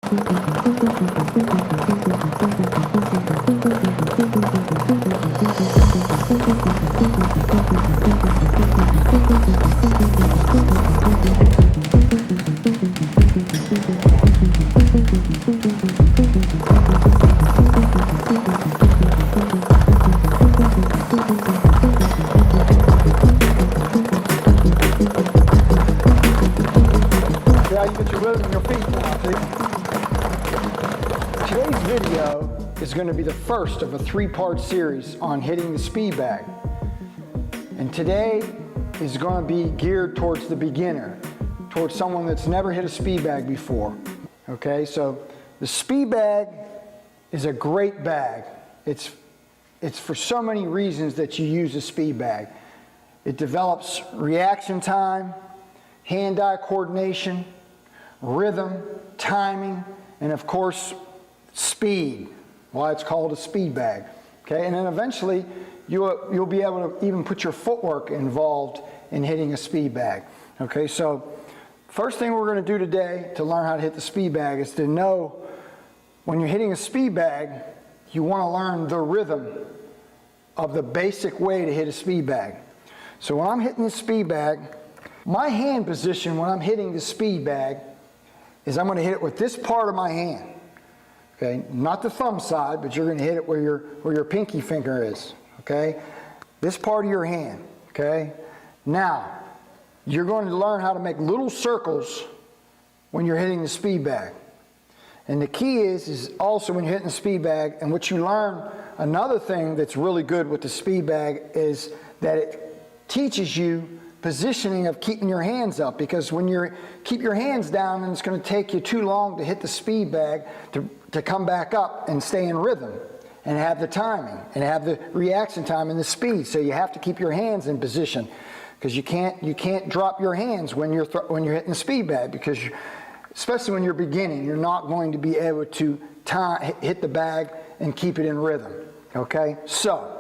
Today's video is going to be the first of a three-part series on hitting the speed bag. And today is going to be geared towards the beginner, towards someone that's never hit a speed bag before. Okay, so the speed bag is a great bag. It's for so many reasons that you use a speed bag. It develops reaction time, hand-eye coordination, rhythm, timing, and of course, speed. Why it's called a speed bag. Okay, and then eventually you'll be able to even put your footwork involved in hitting a speed bag. Okay, so first thing we're going to do today to learn how to hit the speed bag is to know when you're hitting a speed bag, you want to learn the rhythm of the basic way to hit a speed bag. So when I'm hitting the speed bag, my hand position when I'm hitting the speed bag is I'm going to hit it with this part of my hand. Okay, not the thumb side, but you're going to hit it where your pinky finger is. Okay, this part of your hand. Okay, now you're going to learn how to make little circles when you're hitting the speed bag. And the key is also when you're hitting the speed bag, and what you learn, another thing that's really good with the speed bag is that it teaches you positioning of keeping your hands up, because when you keep your hands down, then it's going to take you too long to hit the speed bag to come back up and stay in rhythm and have the timing and have the reaction time and the speed. So you have to keep your hands in position, because you can't drop your hands when you're hitting the speed bag, because especially when you're beginning, you're not going to be able to hit the bag and keep it in rhythm. Okay, so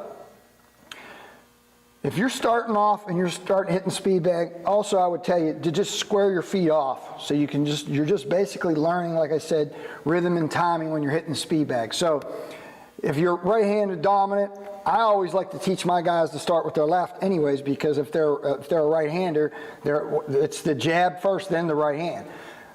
if you're starting off and you're starting hitting speed bag, also I would tell you to just square your feet off, so you're just basically learning, like I said, rhythm and timing when you're hitting the speed bag. So if you're right-handed dominant, I always like to teach my guys to start with their left anyways, because if they're a right-hander, it's the jab first, then the right hand.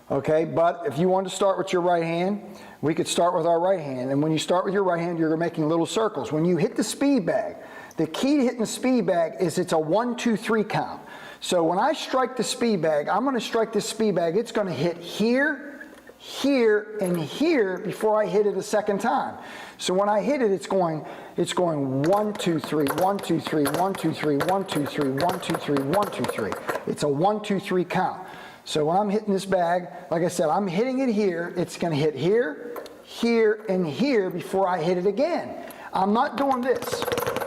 Okay, but if you want to start with your right hand, we could start with our right hand. And when you start with your right hand, you're making little circles. When you hit the speed bag, the key to hitting the speed bag is it's a 1, 2, 3 count. So when I strike the speed bag, I'm going to strike this speed bag. It's going to hit here, here, and here before I hit it a second time. So when I hit it, it's going 1, 2, 3, 1, 2, 3, 1, 2, 3, 1, 2, 3, 1, 2, 3, 1, 2, 3. It's a 1, 2, 3 count. So when I'm hitting this bag, like I said, I'm hitting it here. It's going to hit here, here, and here before I hit it again. I'm not doing this.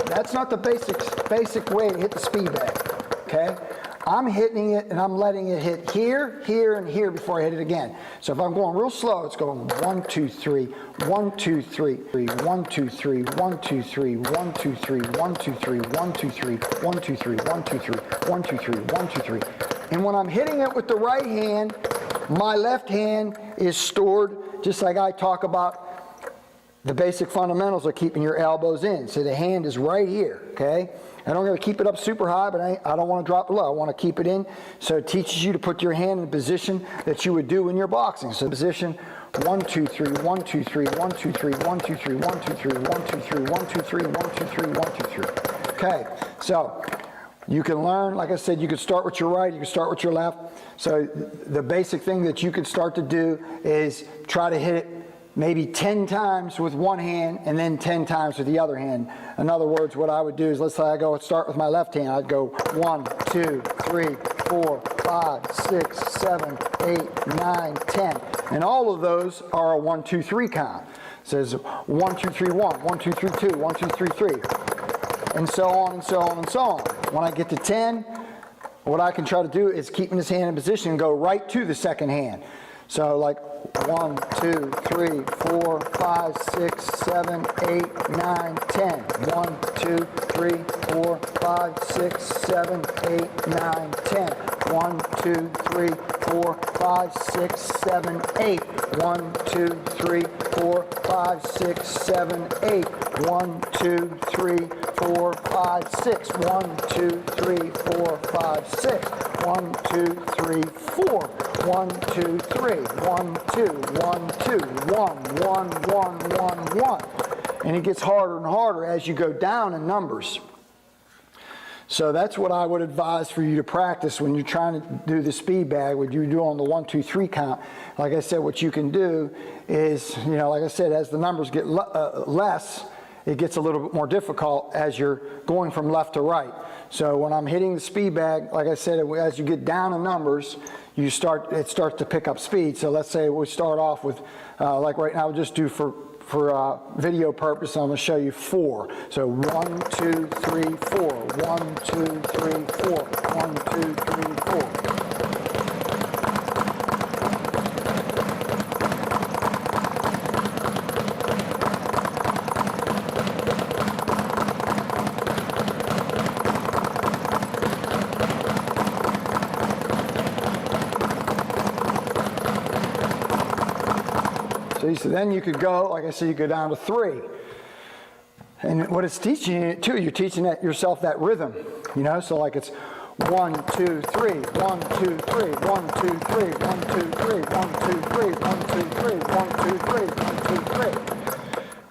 That's not the basic way to hit the speed bag. Okay? I'm hitting it and I'm letting it hit here, here, and here before I hit it again. So if I'm going real slow, it's going 1, 2, 3, 1, 2, 3, 1, 2, 3, 1, 2, 3, 1, 2, 3, 1, 2, 3, 1, 2, 3, 1, 2, 3, 1, 2, 3, 1, 2, 3, 1, 2, 3. And when I'm hitting it with the right hand, my left hand is stored, just like I talk about the basic fundamentals of keeping your elbows in. So the hand is right here, okay? I don't really keep it up super high, but I don't want to drop it low. I want to keep it in. So it teaches you to put your hand in a position that you would do when you're boxing. So position 1, 2, 3, 1, 2, 3, 1, 2, 3, 1, 2, 3, 1, 2, 3, 1, 2, 3, 1, 2, 3, 1, 2, 3, 1, 2, 3. Okay, so you can learn, like I said, you can start with your right, you can start with your left. So the basic thing that you can start to do is try to hit it maybe 10 times with one hand and then 10 times with the other hand. In other words, what I would do is, let's say I start with my left hand, I'd go 1, 2, 3, 4, 5, 6, 7, 8, 9, 10. And all of those are a 1, 2, 3 count. It says 1, 2, 3, 1, 1, 2, 3, 2, 1, 2, 3, 3. And so on and so on and so on. When I get to 10, what I can try to do is keeping this hand in position and go right to the second hand. So like 1, 2, 3, 4, 5, 6, 7, 8, 9, 10. 1, 2, 3, 4, 5, 6, 7, 8, 9, 10. 1, 2, 3, 4, 5, 6, 7, 8. 1, 2, 3, 4, 5, 6, 7, 8. 1, 2, 3, 4, 5, 6. 1, 2, 3, 4, 5, 6. 1, 2, 3, 4. 1, 2, 3. 1, 2, 1, 2, 1, 1, 1, 1, 1. And it gets harder and harder as you go down in numbers. So that's what I would advise for you to practice when you're trying to do the speed bag, what you do on the 1, 2, 3 count. Like I said, what you can do is, like I said, as the numbers get less, it gets a little bit more difficult as you're going from left to right. So when I'm hitting the speed bag, like I said, as you get down in numbers, it starts to pick up speed. So let's say we start off with, like right now, we'll just do for video purpose, I'm going to show you 4. So 1, 2, 3, 4. 1, 2, 3, 4. 1, 2, 3, 4. So then you could go, like I said, you go down to 3. And what it's teaching you too, you're teaching yourself that rhythm, so like it's 1, 2, 3, 1, 2, 3, 1, 2, 3, 1, 2, 3, 1, 2, 3, 1, 2, 3, 1, 2, 3, 1, 2, 3.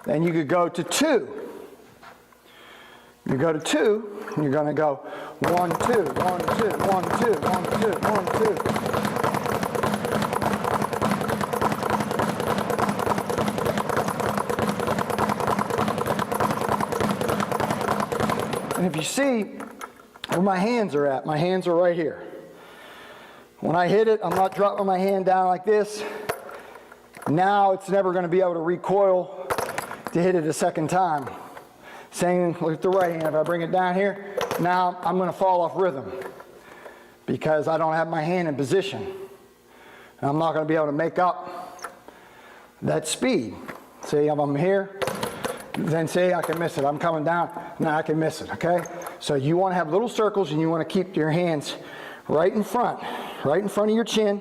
Then you could go to 2. You go to 2, and you're going to go 1, 2, 1, 2, 1, 2, 1, 2, 1, 2. And if you see where my hands are at, my hands are right here. When I hit it, I'm not dropping my hand down like this. Now it's never going to be able to recoil to hit it a second time. Same with the right hand. If I bring it down here, now I'm going to fall off rhythm because I don't have my hand in position. And I'm not going to be able to make up that speed. See, if I'm here, then say I can miss it. I'm coming down, now I can miss it, okay? So you want to have little circles and you want to keep your hands right in front of your chin,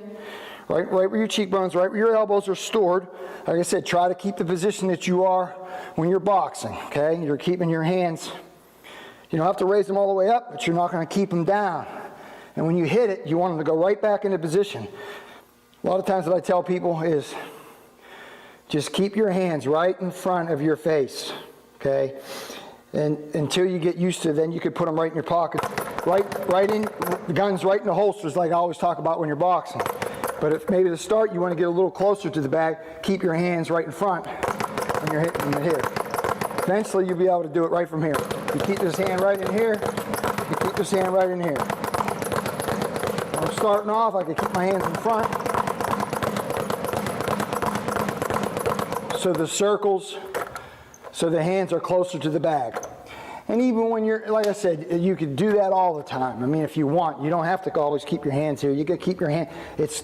right where your cheekbones, right where your elbows are stored. Like I said, try to keep the position that you are when you're boxing, okay? You're keeping your hands, you don't have to raise them all the way up, but you're not going to keep them down. And when you hit it, you want them to go right back into position. A lot of times what I tell people is, just keep your hands right in front of your face, okay? And until you get used to it, then you could put them right in your pocket. Right in, the guns right in the holsters like I always talk about when you're boxing. But if maybe to start you want to get a little closer to the bag, keep your hands right in front when you're hitting them here. Eventually you'll be able to do it right from here. You keep this hand right in here, you keep this hand right in here. When I'm starting off, I can keep my hands in front. So the circles, so the hands are closer to the bag. And even when you're, like I said, you could do that all the time. I mean, if you want, you don't have to always keep your hands here. You can keep your hand, it's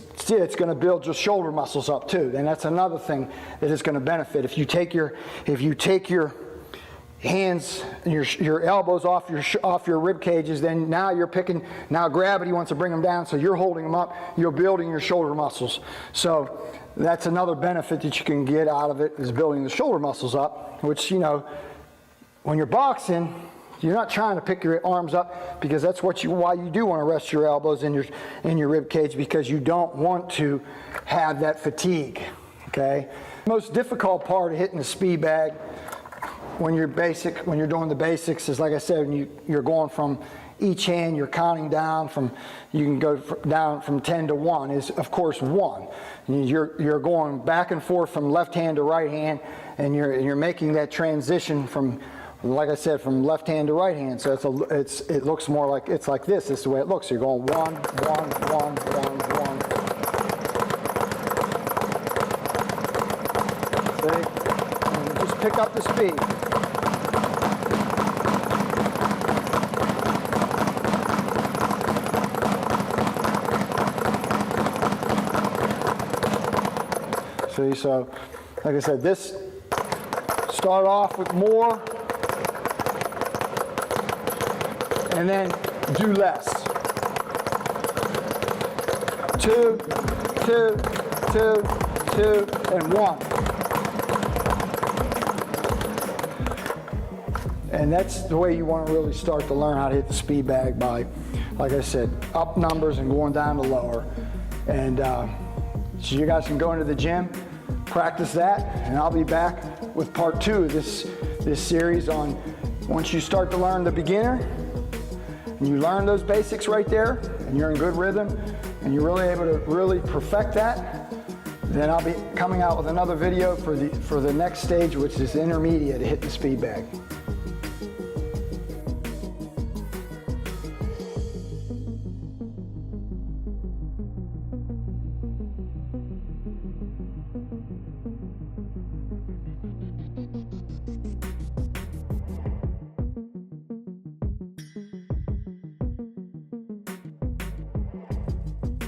going to build your shoulder muscles up too. And that's another thing that is going to benefit. If you take your hands, your elbows off your rib cages, then now now gravity wants to bring them down, so you're holding them up, you're building your shoulder muscles. So that's another benefit that you can get out of it, is building the shoulder muscles up, which, when you're boxing, you're not trying to pick your arms up, because that's why you do want to rest your elbows in your rib cage, because you don't want to have that fatigue, okay? The most difficult part of hitting the speed bag when you're doing the basics is, like I said, when you're going from each hand, you're counting down you can go down from 10 to 1 is, of course, 1. And you're going back and forth from left hand to right hand, and you're making that transition from, like I said, from left hand to right hand. So it looks more like, it's like this. This is the way it looks. You're going 1, 1, 1, 1, 1. See? And just pick up the speed. See, so like I said, this start off with more and then do less. 2, 2, 2, 2, and 1. And that's the way you want to really start to learn how to hit the speed bag, by, like I said, up numbers and going down to lower. And so you guys can go into the gym, practice that, and I'll be back with part 2 of this series on once you start to learn the beginner, and you learn those basics right there, and you're in good rhythm, and you're really able to really perfect that, then I'll be coming out with another video for the next stage, which is intermediate, hitting the speed bag.